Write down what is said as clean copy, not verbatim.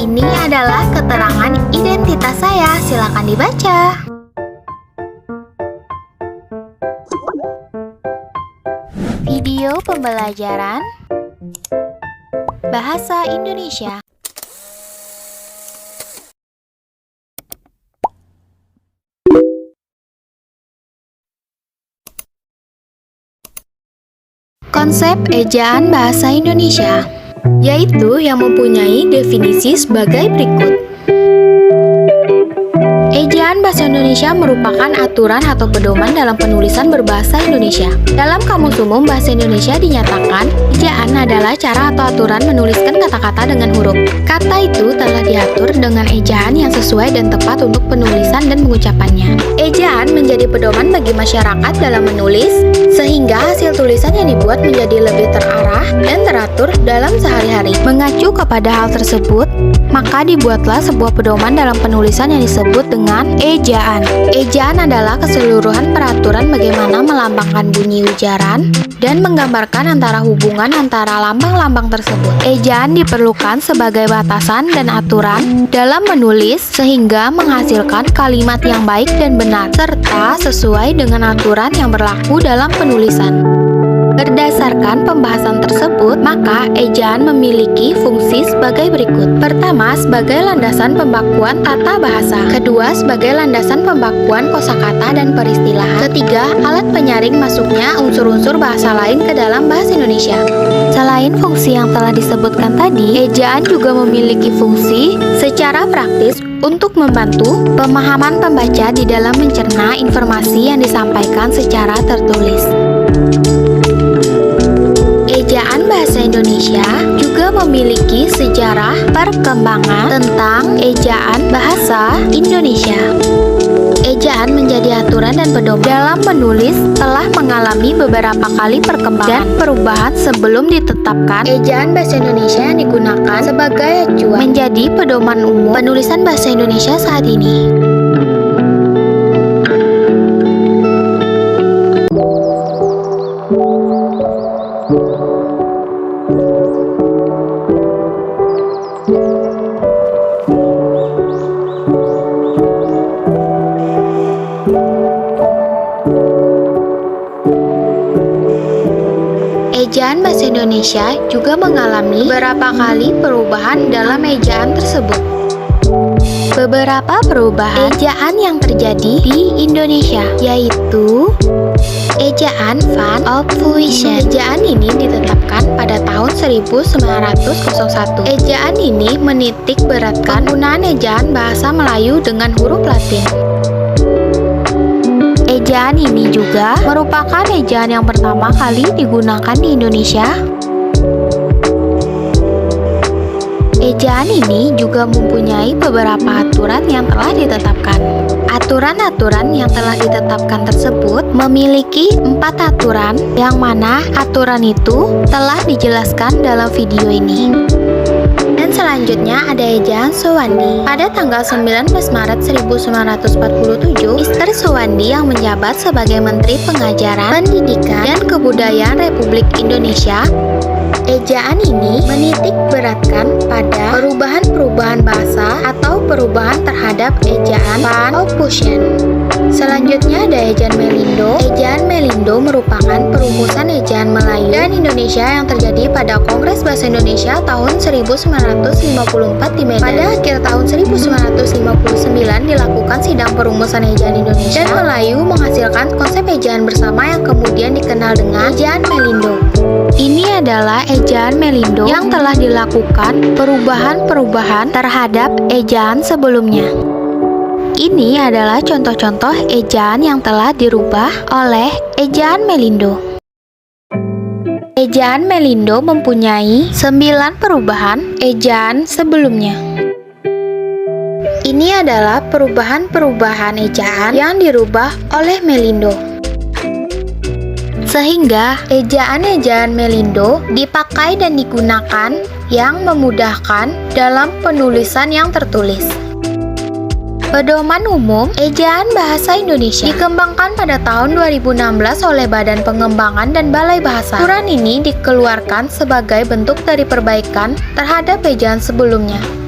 Ini adalah keterangan identitas saya, silakan dibaca. Video pembelajaran Bahasa Indonesia. Konsep ejaan bahasa Indonesia, yaitu yang mempunyai definisi sebagai berikut. Ejaan bahasa Indonesia merupakan aturan atau pedoman dalam penulisan berbahasa Indonesia. Dalam Kamus Umum Bahasa Indonesia dinyatakan, ejaan adalah cara atau aturan menuliskan kata-kata dengan huruf. Kata itu telah diatur dengan ejaan yang sesuai dan tepat untuk penulisan dan pengucapannya. Ejaan menjadi pedoman bagi masyarakat dalam menulis, sehingga hasil tulisan yang dibuat menjadi lebih terarah dan teratur dalam sehari-hari. Mengacu kepada hal tersebut, maka dibuatlah sebuah pedoman dalam penulisan yang disebut dengan ejaan. Ejaan adalah keseluruhan peraturan bagaimana melambangkan bunyi ujaran dan menggambarkan antara hubungan antara lambang-lambang tersebut. Ejaan diperlukan sebagai batasan dan aturan dalam menulis sehingga menghasilkan kalimat yang baik dan benar, serta sesuai dengan aturan yang berlaku dalam penulisan. Berdasarkan pembahasan tersebut, maka ejaan memiliki fungsi sebagai berikut. Pertama, sebagai landasan pembakuan tata bahasa. Kedua, sebagai landasan pembakuan kosakata dan peristilahan. Ketiga, alat penyaring masuknya unsur-unsur bahasa lain ke dalam bahasa Indonesia. Selain fungsi yang telah disebutkan tadi, ejaan juga memiliki fungsi secara praktis untuk membantu pemahaman pembaca di dalam mencerna informasi yang disampaikan secara tertulis. Ejaan bahasa Indonesia juga memiliki sejarah perkembangan tentang ejaan bahasa Indonesia. Ejaan menjadi aturan dan pedoman dalam menulis telah mengalami beberapa kali perkembangan dan perubahan sebelum ditetapkan. Ejaan bahasa Indonesia yang digunakan sebagai acuan menjadi pedoman umum penulisan bahasa Indonesia saat ini. Ejaan bahasa Indonesia juga mengalami beberapa kali perubahan dalam ejaan tersebut. Beberapa perubahan ejaan yang terjadi di Indonesia yaitu ejaan Van Ophuijsen. Ejaan ini ditetapkan pada tahun 1901. Ejaan ini menitik beratkan penggunaan ejaan bahasa Melayu dengan huruf Latin. Ejaan ini juga merupakan ejaan yang pertama kali digunakan di Indonesia. Ejaan ini juga mempunyai beberapa aturan yang telah ditetapkan. Aturan-aturan yang telah ditetapkan tersebut memiliki 4 aturan, yang mana aturan itu telah dijelaskan dalam video ini. Dan selanjutnya ada ejaan Sowandi. Pada tanggal 19 Maret 1947, Mr. Sowandi yang menjabat sebagai Menteri Pengajaran, Pendidikan, dan Kebudayaan Republik Indonesia. Ejaan ini menitik beratkan pada perubahan-perubahan bahasa atau perubahan terhadap ejaan Van Ophuijsen. Selanjutnya ada ejaan Melindo. Ejaan Melindo merupakan perumusan ejaan Melayu dan Indonesia yang terjadi pada Kongres Bahasa Indonesia tahun 1954 di Medan. Pada akhir tahun 1959 dilakukan sidang perumusan ejaan Indonesia dan Melayu menghasilkan konsep ejaan bersama yang kemudian dikenal dengan ejaan Melindo. Ini adalah ejaan Melindo yang telah dilakukan perubahan-perubahan terhadap ejaan sebelumnya. Ini adalah contoh-contoh ejaan yang telah dirubah oleh ejaan Melindo. Ejaan Melindo mempunyai 9 perubahan ejaan sebelumnya. Ini adalah perubahan-perubahan ejaan yang dirubah oleh Melindo. Sehingga ejaan-ejaan Melindo dipakai dan digunakan yang memudahkan dalam penulisan yang tertulis. Pedoman Umum Ejaan Bahasa Indonesia dikembangkan pada tahun 2016 oleh Badan Pengembangan dan Balai Bahasa. Aturan ini dikeluarkan sebagai bentuk dari perbaikan terhadap ejaan sebelumnya.